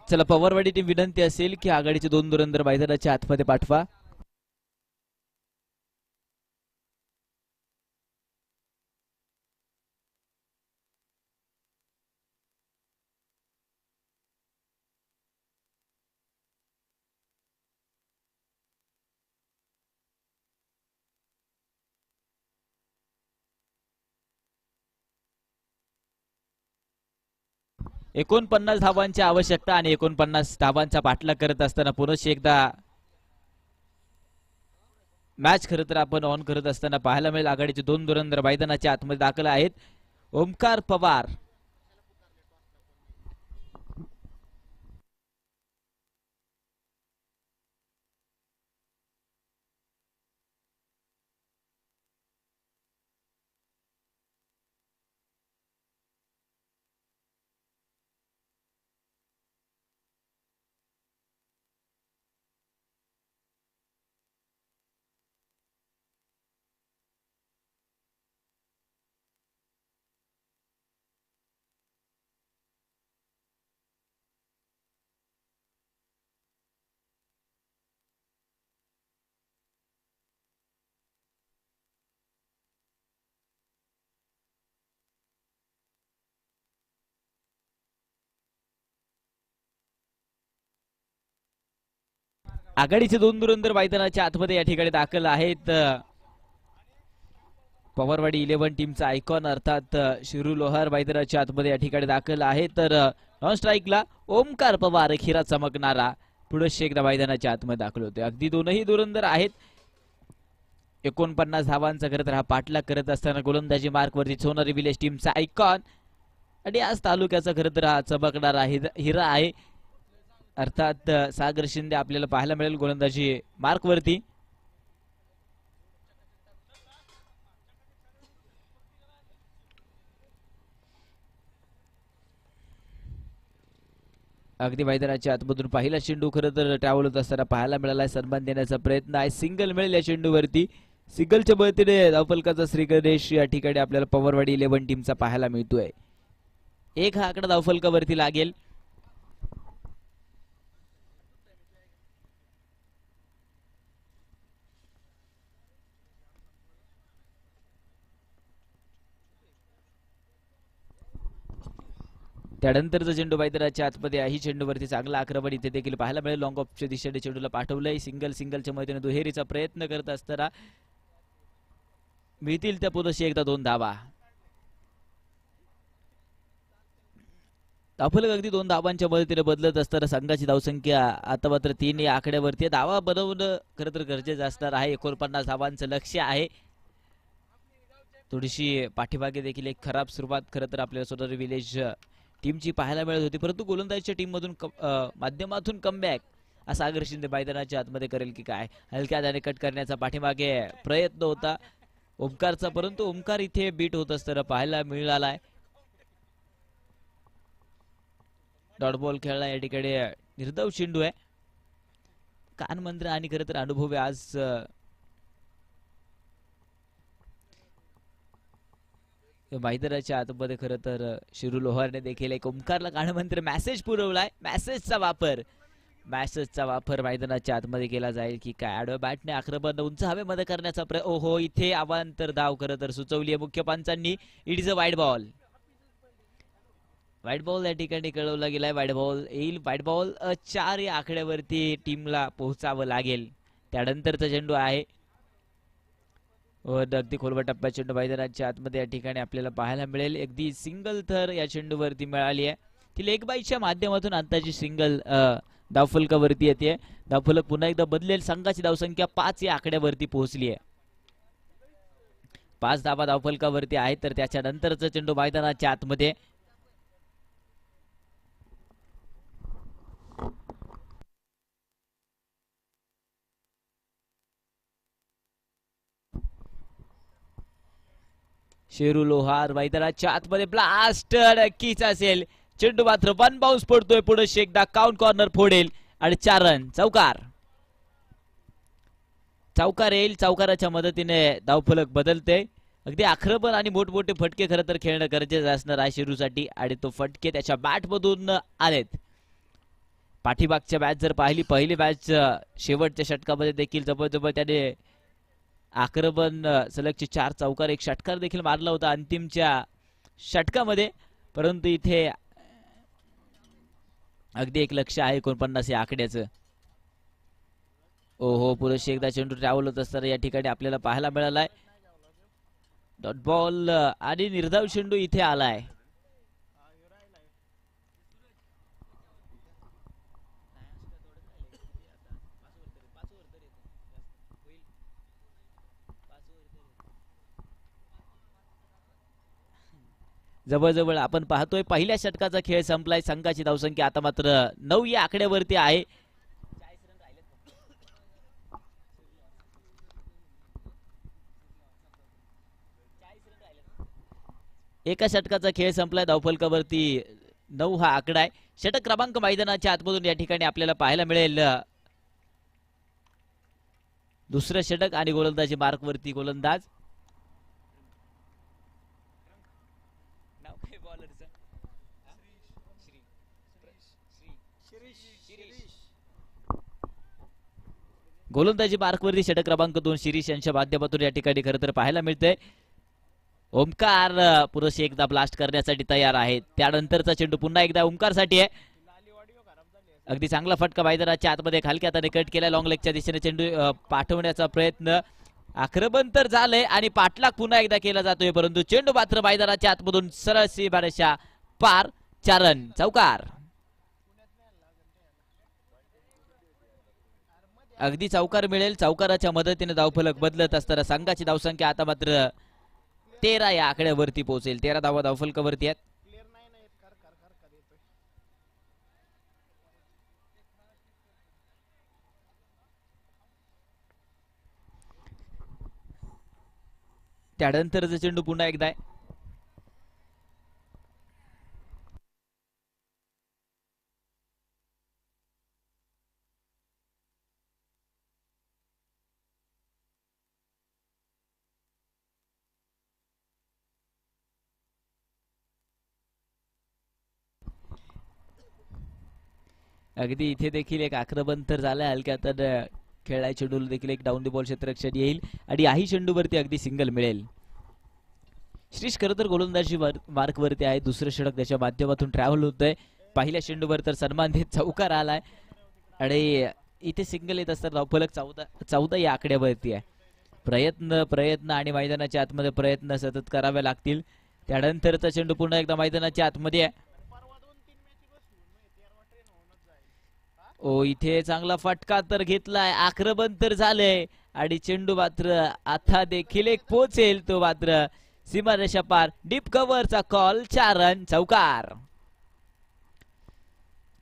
चला पवारवाडी टीम विनंती असेल की आघाडीचे दोन धुरंधर मैदानाच्या आतमध्ये पाठवा. एकोणपन्नास धावांची आवश्यकता आणि 49 धावांचा पाठलाग करत असताना पुनश्च एकदा मॅच खरं तर आपण ऑन करत असताना पाहायला मिळेल. आघाडीचे दोन धुरंधर मैदानाच्या आतमध्ये दाखल आहेत. ओमकार पवार आघाडीचे दोन धुरंधर मैदानाच्या आतमध्ये या ठिकाणी दाखल आहेत. पवारवाडी 11 टीमचा आयकॉन अर्थात शिरू लोहार मैदानाच्या आतमध्ये या ठिकाणी दाखल आहे. तर नॉन स्ट्राईकला ओमकार पवार एक हिरा चमकणारा पुढे एकदा मैदानाच्या आतमध्ये दाखल होते. अगदी दोनही धुरंधर आहेत. 49 धावांचा खरं तर हा पाठलाग करत असताना गोलंदाजी मार्कवरती सोनारी विलेज टीमचा आयकॉन आणि आज तालुक्याचा खरं तर हा चमकणारा हिरा आहे अर्थात सागर शिंदे आपल्याला पाहायला मिळेल गोलंदाजी मार्कवरती. अगदी मैदानाच्या आतमधून पहिला चेंडू खरं तर ट्रॅव्हल होत असताना पाहायला मिळाला. सन्मान देण्याचा प्रयत्न आहे. सिंगल मिळेल या चेंडूवरती. सिंगलच्या मदतीने धावफलकाचा श्री गणेश या ठिकाणी आपल्याला पवारवाडी 11 टीमचा पाहायला मिळतोय. एक हा आकडा धावफलकावरती लागेल. त्यानंतरचा चेंडू मैदानाच्या आतमध्ये आहे. चेंडूवरती चांगला आक्रमण इथे देखील पाहायला मिळेल. लॉंग ऑफच्या दिशेने चेंडूला पाठवलंय. सिंगलच्या मदतीने दुहेरीचा प्रयत्न करत असताना मिळतील त्या पुनशी एकदा 2 धावा. धावफलक अगदी 2 धावांच्या मदतीने बदलत असताना संघाची धावसंख्या आता मात्र 3 या आकड्यावरती. धावा बनवणं खरं तर गरजेचं असणार आहे. 49 धावांचं लक्ष्य आहे. थोडीशी पाठीमागे देखील एक खराब सुरुवात खरं तर आपल्याला सोनारी विलेज टीमची पाहायला मिळत होती, परंतु गोलंदाजीच्या टीम मधून माध्यमातून कमबॅक असा सागर शिंदे मैदानाच्या आतमध्ये करेल की काय. हलक्या हाताने कट करण्याचा पाठीमागे प्रयत्न होता ओमकारचा, परंतु ओमकार इथे बीट होत असताना पाहायला मिळालाय. डॉट बॉल खेळला या ठिकाणी निर्धाव चेंडू आहे. कानमंत्र आणि खरं तर अनुभव आज मैदानाच्या आतमध्ये खरं तर शिरू लोहारने देखील एक ओमकारला कानमंत्र मेसेज पुरवलाय. मेसेजचा वापर मैदानाच्या आतमध्ये केला जाईल की काय. आडव्या बॅटने आक्रमण उंच हवेमध्ये करण्याचा प्रयत्न. ओहो, इथे अवांतर धाव खरं तर सुचवली आहे मुख्य पंचांनी. It is a wide ball. White ball या ठिकाणी कळवला गेलाय. व्हाईट बॉल येईल. व्हाईट बॉल 4 या आकड्यावरती टीमला पोहोचावं लागेल. त्यानंतरचा चेंडू आहे अगदी खोलवर टप्प्यात चेंडू मैदानाच्या आतमध्ये या ठिकाणी आपल्याला पाहायला मिळेल. अगदी सिंगल थर या चेंडूवरती मिळाली आहे. ती लेग बाईच्या माध्यमातून आताची सिंगल धावफलकावरती येते. धावफलक पुन्हा एकदा बदलेल. संघाची धावसंख्या 5 या आकड्यावरती पोहोचली आहे. 5 धावा धावफलकावरती आहेत. तर त्याच्या नंतरचा चेंडू मैदानाच्या आतमध्ये. शेरू लोहार मैदानाच्या आतमध्ये ब्लास्ट नक्कीच असेल. चेंडू मात्र 1 बाउन्स पडतोय. पुढे एकदा काउंट कॉर्नर फोडेल आणि 4 रन. चौकार येईल. चौकाराच्या मदतीने धावफलक बदलते. अगदी आक्रमण आणि मोठमोठे फटके खरं तर खेळणं गरजेचं असणार आहे शेरूसाठी आणि तो फटके त्याच्या बॅट मधून आलेत. पाठीमागच्या मॅच जर पाहिली, पहिली मॅच शेवटच्या षटकामध्ये देखील जबरदस्त त्याने आक्रमण सलगचे 4 चौकार, एक षटकार देखील मारला होता अंतिमच्या षटकामध्ये, परंतु इथे अगदी एक लक्ष आहे 49 या आकड्याचं. ओहो, पुरेशी एकदा चेंडू ट्रॅव्हल होत असताना या ठिकाणी आपल्याला पाहायला मिळालाय. डॉट बॉल आणि निर्धाव चेंडू इथे आलाय. जवळजवळ आपण पाहतोय पहिल्या षटकाचा खेळ संपलाय. संघाची धावसंख्या आता मात्र 9 या आकड्यावरती आहे. एका षटकाचा खेळ संपलाय. धावफलकावरती 9 हा आकडा आहे. षटक क्रमांक मैदानाच्या आतमधून या ठिकाणी आपल्याला पाहायला मिळेल. दुसरं षटक आणि गोलंदाजी मार्कवरती गोलंदाज. गोलंदाजी मार्कवरती षटक क्रमांक 2 शिरीष यांच्या माध्यमातून या ठिकाणी खरं तर पाहायला मिळतंय. ओमकार पुरेशी एकदा ब्लास्ट करण्यासाठी तयार आहे. त्यानंतरचा चेंडू पुन्हा एकदा ओमकारसाठी आहे. अगदी चांगला फटका मैदानाच्या आतमध्ये हलक्या हाताने कट केला. लॉंग लेगच्या दिशेने चेंडू पाठवण्याचा प्रयत्न. आक्रमण तर झालंय आणि पाठलाग पुन्हा एकदा केला जातोय, परंतु चेंडू मात्र मैदानाच्या आतमधून सरळ सीमारेषा पार. 4 रन. चौकार. अगदी चौकार मिळेल. चौकाराच्या मदतीने धावफलक बदलत असताना संघाची धावसंख्या आता मात्र 13 या आकड्यावरती पोहोचेल. 13 धावा धावफलकावरती आहेत. त्यानंतरचा चेंडू पुन्हा एकदा आहे. अगदी इथे देखील एक आक्रमण तर झालंय हलक्या तर खेळाय चेंडूला देखील एक डाऊन द बॉल क्षेत्ररक्षण येईल आणि याही चेंडूवरती अगदी सिंगल मिळेल. श्रीष खरं तर गोलंदाजी मार्क वरती आहे. दुसरं षटक त्याच्या माध्यमातून ट्रॅव्हल होतंय. पहिल्या चेंडूवर तर सन्मानित चौकार आलाय आणि इथे सिंगल येत असताना धावफलक 14 या आकड्यावरती आहे. प्रयत्न आणि मैदानाच्या आतमध्ये प्रयत्न सतत करावे लागतील. त्यानंतरचा चेंडू पुन्हा एकदा मैदानाच्या आतमध्ये आहे. ओ इथे चांगला फटका तर घेतलाय. आक्रमण तर झालंय आणि चेंडू मात्र आता देखील एक पोचेल तो मात्र सीमारेषा पार. डीप कव्हरचा कॉल. 4 रन.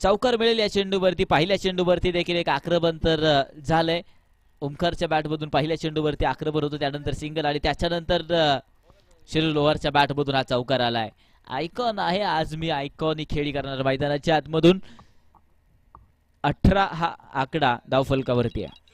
चौकार मिळेल या चेंडूवरती. पहिल्या चेंडूवरती देखील एक आक्रमण तर झालंय. ओमकारच्या बॅटमधून पहिल्या चेंडूवरती आक्रमण होतं. त्यानंतर सिंगल आणि त्याच्यानंतर शिरू लोहारच्या बॅटमधून हा चौकार आलाय. आयकॉन आहे आज मी आयकॉन खेळी करणार मैदानाच्या आतमधून. 18 हा आकडा धावफलकावरती आहे.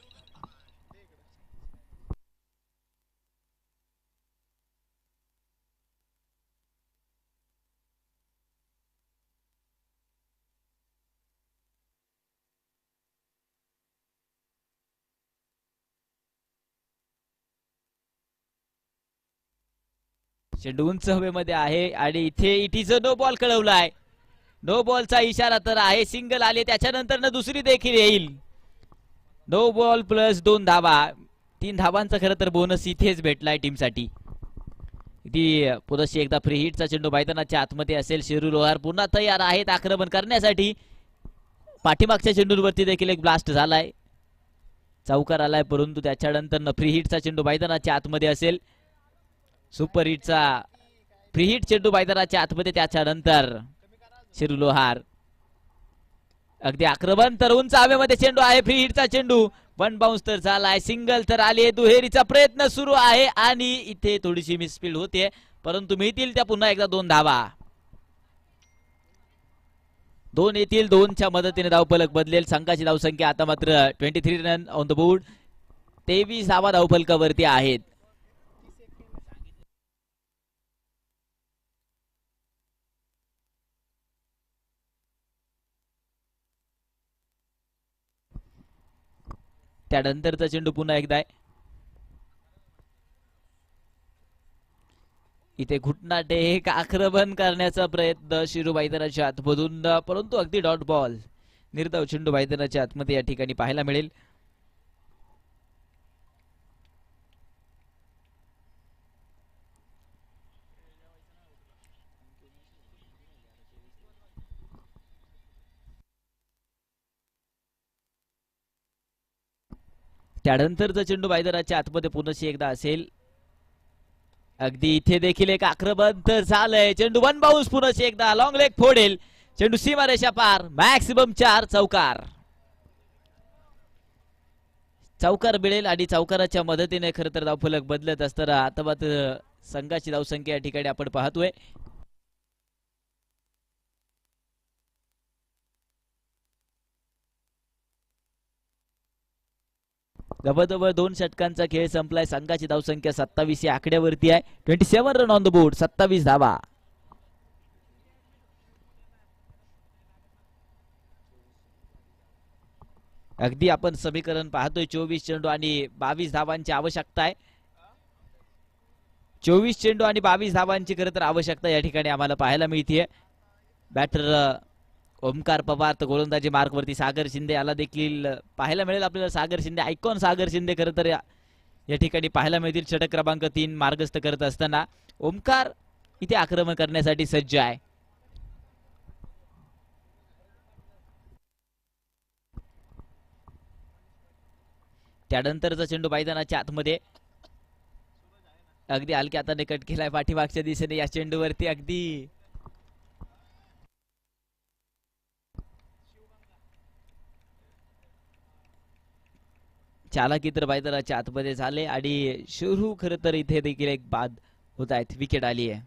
चेंडू उंच हवेमध्ये आहे आणि इथे it is a no ball कळवलाय. नो बॉलचा इशारा तर आहे. सिंगल आले त्याच्यानंतर दुसरी देखील येईल. नो बॉल प्लस 2 धावा. 3 धावांचा खरं तर बोनस इथेच भेटलाय टीमसाठी. ती पुरशी एकदा फ्री हिटचा चेंडू मैदानाच्या आतमध्ये असेल. शिरू लोहार पुन्हा तयार आहेत आक्रमण करण्यासाठी. पाठीमागच्या चेंडूवरती देखील एक ब्लास्ट झालाय. चौकार आलाय परंतु त्याच्यानंतर फ्री हिटचा चेंडू मैदानाच्या आतमध्ये असेल. सुपर हिटचा फ्री हिट चेंडू मैदानाच्या आतमध्ये. त्याच्यानंतर शिरू लोहार अगदी आक्रमण तर उंच हवेमध्ये चेंडू आहे. फ्री हिटचा चेंडू. 1 बाउन्स तर झालाय. सिंगल तर आले. दुहेरीचा प्रयत्न सुरू आहे आणि इथे थोडीशी मिसफील्ड होते परंतु मिळतील त्या पुन्हा एकदा 2 धावा. 2 येतील. 2च्या मदतीने धावफलक बदलेल. संघाची धावसंख्या आता मात्र 23 रन ऑन द बोर्ड. 23 धावा धावफलकावरती आहेत. त्यानंतरचा चेंडू पुन्हा एकदा आहे. इथे घुटनाटे एक आक्रमण करण्याचा प्रयत्न शिरू मैदानाच्या आतमधून परंतु अगदी डॉट बॉल. निर्धाव चेंडू मैदानाच्या आतमध्ये या ठिकाणी पाहायला मिळेल. त्यानंतरचा चेंडू मैदानाच्या आतमध्ये पुन्हा एकदा असेल. अगदी इथे देखील एक आक्रमण तर झालंय. चेंडू 1 बाउन्स पुन्हा एकदा लॉंग लेग फोडेल. चेंडू सीमारेषा पार. मॅक्सिमम 4 चौकार मिळेल आणि चौकाराच्या मदतीने खरं तर धावफलक बदलत असताना आता मात्र संघाची धावसंख्या या ठिकाणी आपण पाहतोय. जवळजवळ 2 षटकांचा खेळ संपलाय. संघाची धावसंख्या 27 या आकड्यावरती आहे. 27 रन ऑन द बोर्ड. 27 धावा. अगदी आपण समीकरण पाहतोय. 24 चेंडू आणि 22 धावांची आवश्यकता आहे. 24 चेंडू आणि 22 धावांची खरं तर आवश्यकता या ठिकाणी आम्हाला पाहायला मिळते. बॅटर ओमकार पवार तर गोलंदाजी मार्कवरती सागर शिंदे याला देखील पाहायला मिळेल आपल्याला. सागर शिंदे आयकॉन सागर शिंदे खरं तर या ठिकाणी पाहायला मिळतील. षटक क्रमांक 3 मार्गस्थ करत असताना ओमकार इथे आक्रमण करण्यासाठी सज्ज आहे. त्यानंतरचा चेंडू मैदानाच्या आतमध्ये अगदी हलक्या हाताने कट केलाय पाठीमागच्या दिशेने. या चेंडूवरती अगदी चालाकी तर मैदानाच्या आतमध्ये झाले आणि सुरू खरं तर इथे देखील एक बाद होत आहेत. विकेट आली आहे.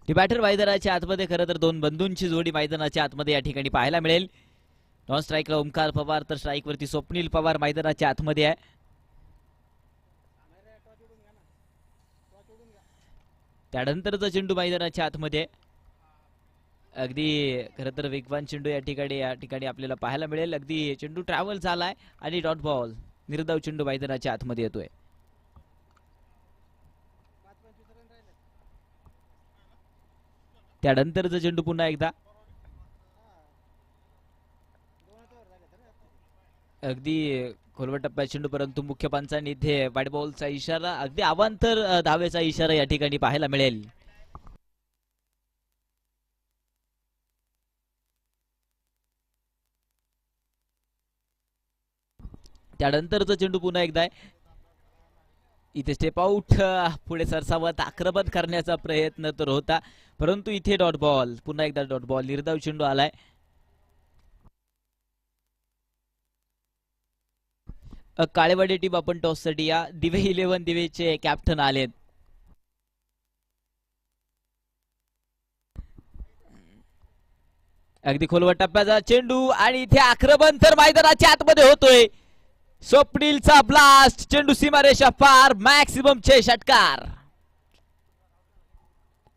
बॅटर मैदानाच्या आतमध्ये खरं तर दोन बंधूंची जोडी मैदानाच्या आतमध्ये या ठिकाणी पाहायला मिळेल. नॉन स्ट्राईकला ओमकार पवार तर स्ट्राईक वरती स्वप्नील पवार मैदानाच्या आतमध्ये आहे. त्यानंतरचा चेंडू मैदानाच्या आतमध्ये अगदी खरं तर वेगवान चेंडू या ठिकाणी आपल्याला पाहायला मिळेल. अगदी चेंडू ट्रॅव्हल झालाय आणि डॉट बॉल निर्धाव चेंडू मैदानाच्या आतमध्ये येतोय. त्यानंतरचा चेंडू पुन्हा एकदा अगदी खोलवर टप्प्यात चेंडू, परंतु मुख्य पंचांनी इथे वाईड बॉलचा इशारा, अगदी अवांतर धावेचा इशारा या ठिकाणी पाहायला मिळेल. त्यानंतरचा चेंडू पुन्हा एकदा आहे. इथे स्टेप आउट, पुढे सरसावत आक्रमण करण्याचा प्रयत्न तर होता, परंतु इथे डॉट बॉल, पुन्हा एकदा डॉट बॉल, निर्धाव चेंडू आलाय. काळेवाडी टीम आपण टॉससाठी या. दिवे 11 दिवेचे कॅप्टन आलेत. अगदी खोलवर टप्प्याचा चेंडू आणि इथे आक्रमण तर मैदानाच्या आतमध्ये होतोय. स्वप्नीलचा ब्लास्ट, चेंडू सीमारेषा पार, मॅक्सिमम 6 षटकार.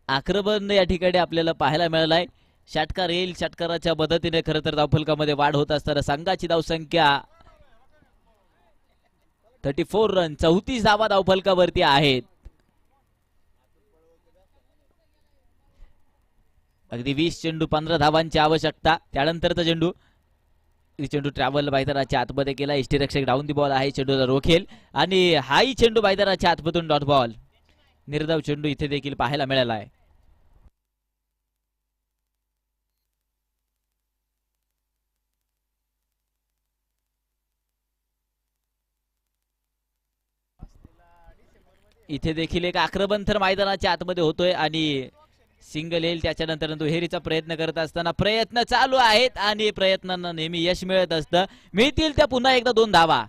आक्रमण या ठिकाणी आपल्याला पाहायला मिळालाय. षटकार येईल, षटकाराच्या मदतीने खरं तर धावफलकामध्ये वाढ होत असताना संघाची धावसंख्या 34 रन, 34 धावा धावफलकावरती आहेत. अगदी 20 चेंडू 15 धावांची आवश्यकता. त्यानंतरचा चेंडू, चेंडू ट्रॅव्हल मैदानाच्या आतमध्ये केला. इष्टिरक्षक डाऊन दी बॉल आहे, चेंडूला रोखेल आणि हाही चेंडू मैदानाच्या आतमधून डॉट बॉल. निर्धाव चेंडू इथे देखील पाहायला मिळाला आहे. इथे देखील एक आक्रमण तर मैदानाच्या आतमध्ये होतोय आणि सिंगल येईल. त्याच्यानंतर दुहेरीचा प्रयत्न करत असताना प्रयत्न चालू आहेत आणि प्रयत्नांना नेहमी यश मिळत असतं. मिळतील त्या पुन्हा एकदा 2 धावा.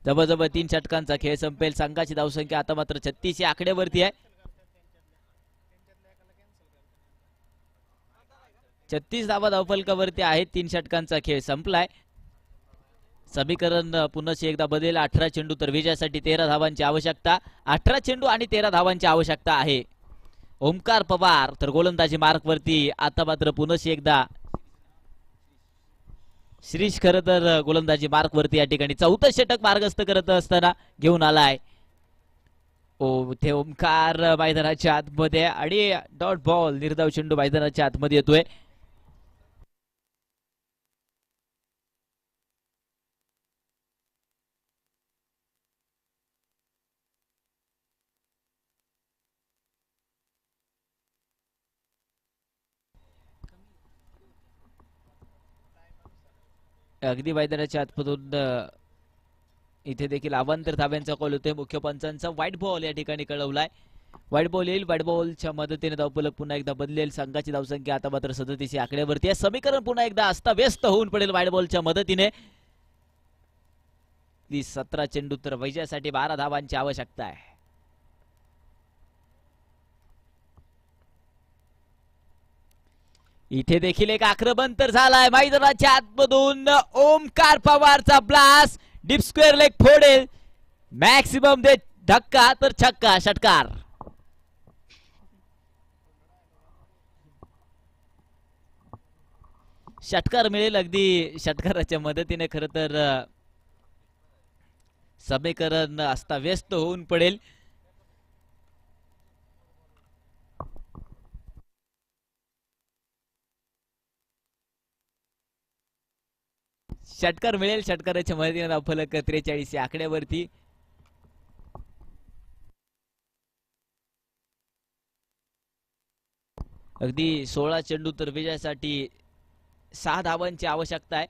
जवळजवळ 3 षटकांचा खेळ संपेल. संघाची धावसंख्या आता मात्र 36 या आकड्यावरती आहे. 36 धावा धावफलकावरती आहेत. 3 षटकांचा खेळ संपलाय. समीकरण पुन्हा एकदा बदलेल. 18 चेंडू तर विजयासाठी 13 धावांची आवश्यकता. 18 चेंडू आणि 13 धावांची आवश्यकता आहे. ओमकार पवार तर गोलंदाजी मार्क वरती आता मात्र पुन्हा एकदा श्रीश खरं तर गोलंदाजी मार्क वरती या ठिकाणी 4थं षटक मार्गस्थ करत असताना घेऊन आलाय. ते ओमकार मैदानाच्या आतमध्ये आणि डॉट बॉल, निर्धाव चेंडू मैदानाच्या आतमध्ये येतोय. अगदी मैदानाच्या आतमधून इथे देखील अवांतर धाव्यांचा कॉल होतोय. मुख्य पंचांचा व्हाईट बॉल या ठिकाणी कळवलाय. व्हाईट बॉल येईल. व्हाईट बॉलच्या मदतीने धावफलक पुन्हा एकदा बदलेल. संघाची धावसंख्या आता मात्र 37 या आकड्यावरती आहे. समीकरण पुन्हा एकदा अस्ताव्यस्त होऊन पडेल व्हाईट बॉलच्या मदतीने. 17 चेंडू तर विजयासाठी 12 धावांची आवश्यकता आहे. इथे देखील एक आक्रमण तर झालाय. मैदानाच्या आतमधून ओमकार पवारचा ब्लास्ट, डीप स्क्वेअर लेग फोडेल, मॅक्सिमम दे धक्का तर छक्का, षटकार. षटकार मिळेल. अगदी षटकाराच्या मदतीने खरं तर समीकरण अस्ताव्यस्त होऊन पडेल. षटकार मिळेल. षटकाराच्या मदतीने धावफलक 43 या आकड्यावरती. अगदी 16 चेंडू तर विजयासाठी 6 धावांची आवश्यकता आहे.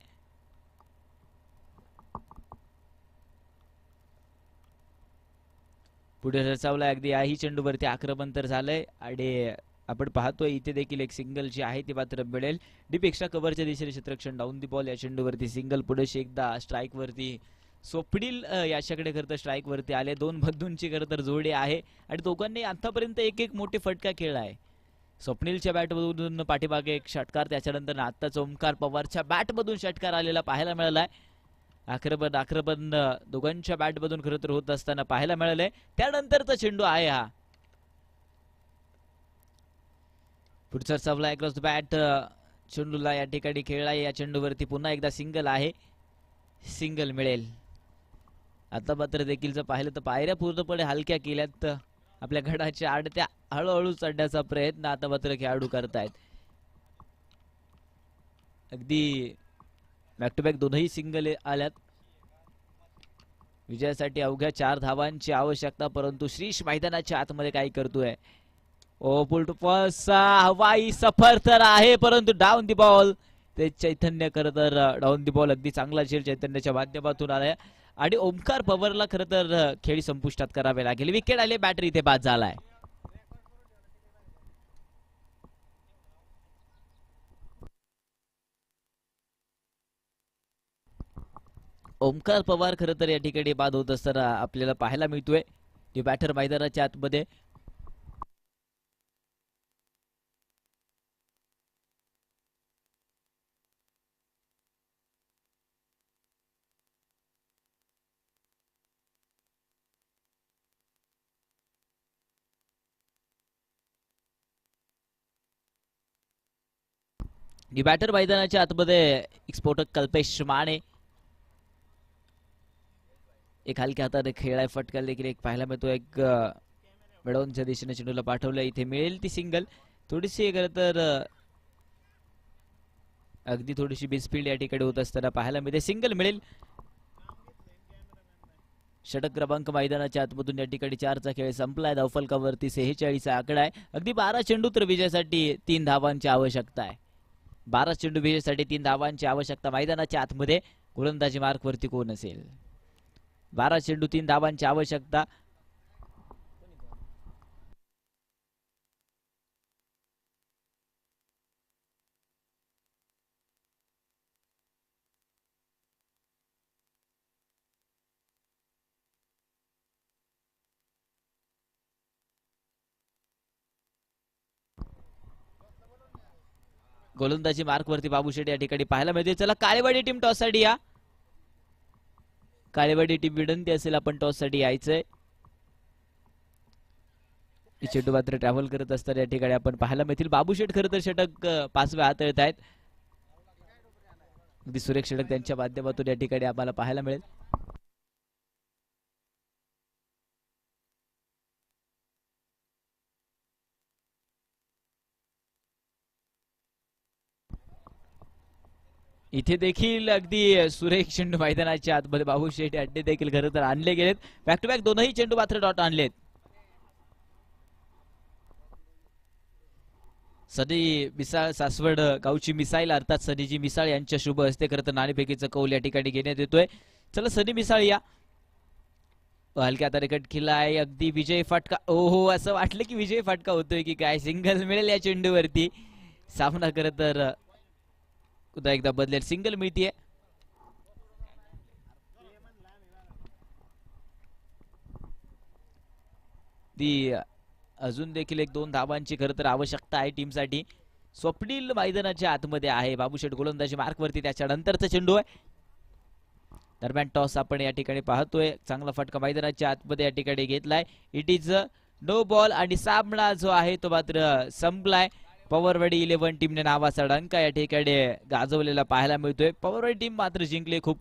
पुढे रचावलाय. अगदी याही चेंडूवरती आक्रमण तर झालंय आणि आपण पाहतोय इथे देखील एक सिंगल जी आहे ती मात्र मिळेल. डीप एक्स्ट्रा कव्हरच्या दिशेने क्षेत्ररक्षण डाऊन दी बॉल. या चेंडूवरती सिंगल. पुढे एकदा स्ट्राईक वरती स्वप्नील याच्याकडे खरं तर स्ट्राईक वरती आले. 2 बंधूंची खरं तर जोडी आहे आणि दोघांनी आतापर्यंत एक एक मोठे फटका खेळला आहे. स्वप्नीलच्या बॅटमधून पाठीमागे एक षटकार, त्याच्यानंतर आत्ताच ओमकार पवारच्या बॅटमधून षटकार आलेला पाहायला मिळालाय. आक्रमण दोघांच्या बॅटमधून खरं तर होत असताना पाहायला मिळालंय. त्यानंतरचा चेंडू आहे हा. पुढचा सवला अक्रॉस द बॅट चेंडूला या ठिकाणी खेळला. या चेंडूवरती पुन्हा एकदा सिंगल आहे, सिंगल मिळेल. आता मात्र देखील जर पाहिलं तर पायऱ्या पूर्णपणे हलक्या केल्यात आपल्या गडाच्या आडत्या हळूहळू चढण्याचा प्रयत्न आता मात्र खेळाडू करतायत. अगदी बॅक टू बॅक दोनही सिंगल आल्यात. विजयासाठी अवघ्या 4 धावांची आवश्यकता, परंतु श्रीश मैदानाच्या आतमध्ये काय करतोय. ओ पुलटू पसा हवाई सफर तर आहे, परंतु डाऊन दी बॉल. ते चैतन्य खरं तर डाऊन दी बॉल अगदी चांगला झेल चैतन्याच्या माध्यमातून आलाय आणि ओमकार पवारला खरं तर खेळी संपुष्टात करावे लागेल. विकेट आले, बॅटरी इथे बाद झालाय. ओमकार पवार खरं तर या ठिकाणी बाद होत असताना आपल्याला पाहायला मिळतोय. ती बॅटर मैदानाच्या आतमध्ये. बॅटर मैदानाच्या आतमध्ये एक स्फोटक कल्पेश माने एक हलक्या हाताने खेळाय फटका देखील एक पाहायला मिळतो. एक मिळवूनच्या दिशेने चेंडूला पाठवलं, इथे मिळेल ती सिंगल. थोडीशी खरं तर अगदी थोडीशी बिस्पीड या ठिकाणी होत असताना पाहायला मिळते. सिंगल मिळेल. षटक क्रमांक मैदानाच्या आतमधून या ठिकाणी 4चा खेळ संपलाय. धावफलकावरती 46 आकडा आहे. अगदी 12 चेंडू तर विजयासाठी 3 धावांची आवश्यकता आहे. 12 चेंडू विजयासाठी 3 धावांची आवश्यकता. मैदानाच्या आतमध्ये गोलंदाजी मार्क वरती कोण असेल. 12 चेंडू 3 धावांची आवश्यकता. गोलंदाजी मार्क वरती बाबू शेठ या ठिकाणी पाहायला मिळते. चला काळेवाडी टीम टॉस साठी या. काळेवाडी टीम विनंती असेल आपण टॉस साठी यायचंय. चेंडू मात्र ट्रॅव्हल करत असताना या ठिकाणी आपण पाहायला मिळतील. बाबू शेठ खरं तर षटक 5व्या हाताळत आहेत. अगदी सुरेख षटक त्यांच्या माध्यमातून या ठिकाणी आम्हाला पाहायला मिळेल. इथे देखील अगदी सुरेख चेंडू मैदानाच्या आतमध्ये बाबू शेठ अड्डे देखील खरं तर आणले गेलेत. बॅक टू बॅक दोनही चेंडू मात्र डॉट आणलेत. सनी मिसाळ सासवड गावची मिसाईल अर्थात सनीजी मिसाळ यांच्या शुभ हस्ते खरं तर नाणेफेकीचा कौल या ठिकाणी घेण्यात येतोय. चला सनी मिसाळ या. हलक्या हाताने कट केला आहे. अगदी विजय फटका. ओहो, असं वाटलं की विजय फटका होतोय की काय. सिंगल मिळेल या चेंडूवरती. सामना खरं तर पुन्हा एकदा बदलेल. सिंगल मिळतीये. ती अजून देखील 1-2 धावांची खरं तर आवश्यकता आहे टीमसाठी. स्वप्नील मैदानाच्या आतमध्ये आहे. बाबूशेठ गोलंदाजी मार्क वरती. त्याच्यानंतरचा चेंडू आहे. दरम्यान टॉस आपण या ठिकाणी पाहतोय. चांगला फटका मैदानाच्या आतमध्ये या ठिकाणी घेतलाय. इट इज नो बॉल आणि सामना जो आहे तो मात्र संपलाय. पवरवाडी 11 टीमने नावाचा डंका या ठिकाणी गाजवलेला पाहायला मिळतोय. पवरवाडी टीम मात्र जिंकले खूप